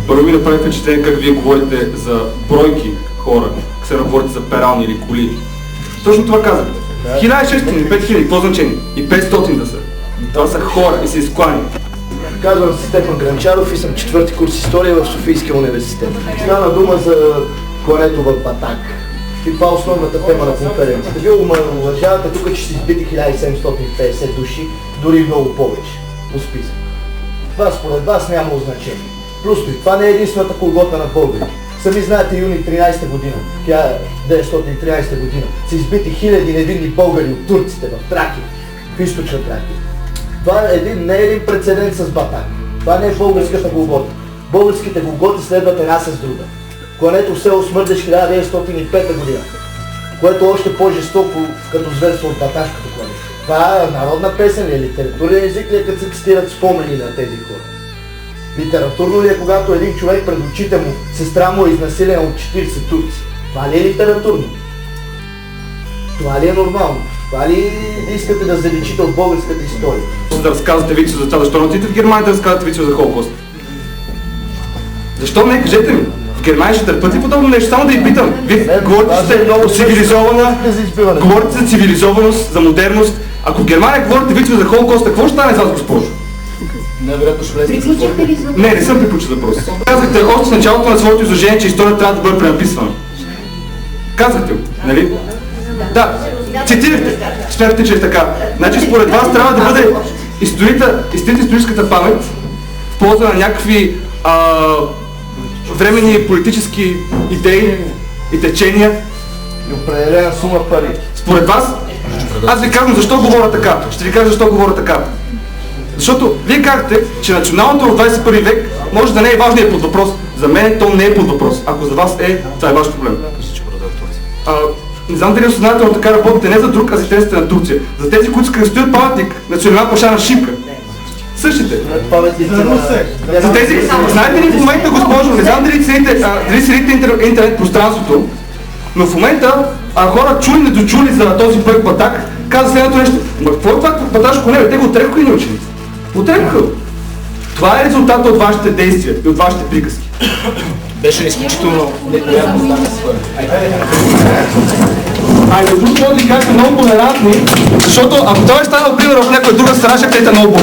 Първо ми направи впечатление как вие говорите за бройки хора, как се говорите за перални или коли. Точно това казвате. 1600, 5000, какво значение? И 500 да са. Това са хора и са изклани. Казвам се Стефан Гранчаров и съм четвърти курс история в Софийския университет. Стана дума за клането в Батак. И това е основната тема на конференцията. Вие уважавате тук, че са избити 1750 души, дори много повече по списък. Това според вас няма значение. Плюс това не е единствената колгота на българи. Сами знаете, юни 13 година, 1913 година, са избити хиляди невинни българи от турците в Тракия, в източна Тракия. Това не е един прецедент с Батак. Това не е българската голгота. Българските голготи следват една с друга. Клането в село Смърдеш 1905 година, което е още по-жестоко като зверство от баташкото клане. Това е народна песен ли, литературен език ли, като се цитират спомени на тези хора? Литературно ли е, когато един човек пред очите му, сестра му е изнасилена от 40 турци? Това ли е литературно? Това ли е нормално? Това ли искате да заличите от българската история? Да разказвате вици за това, защо не отидете в Германия да разказвате вици за Холокост? Защо не? Кажете ми! В Германия ще търпят ли подобно нещо? Само да ви питам. Вие говорите цивилизована, говорите за цивилизованост, за модерност. Ако в Германия говорите вици за Холокоста, какво ще стане с вас, госпожо? Невероятно ще влезете в спорта. Не съм приключил въпрос. Казахте още в началото на своето изложение, че историята трябва да бъде пренаписвана. Казахте го, нали? Да. Цитирахте. Смятате, че е така. Значи според вас трябва да бъде историческата памет в полза на някакви временни политически идеи и течения. И определена сума пари. Според вас, аз ви казвам защо говоря така. Ще ви кажа защо говоря така. Защото вие казахте, че националното в 21 век може да не е важният под въпрос. За мен то не е под въпрос. Ако за вас е, това е ваш проблем. Не знам дали осъзнателно така работите не за друг, а за интересите на Турция. За тези, които кръстуят паметник на Сюлейман Паша на Шипка. Същите. За тези, знаете ли в момента, госпожо, не знам дали следите интернет пространството, но в момента хора чули, недочули за този проект Батак, каза следното нещо. Ма какво е това Баташко небе? Те го отрекоха и не ученици. Отрекоха. Това е резултата от вашите действия и от вашите приказки. Беше изключително неприятно да Ай, до друг може да ви кажете много толерантни, защото ако той е станал пример в някоя друга страна, ще те много.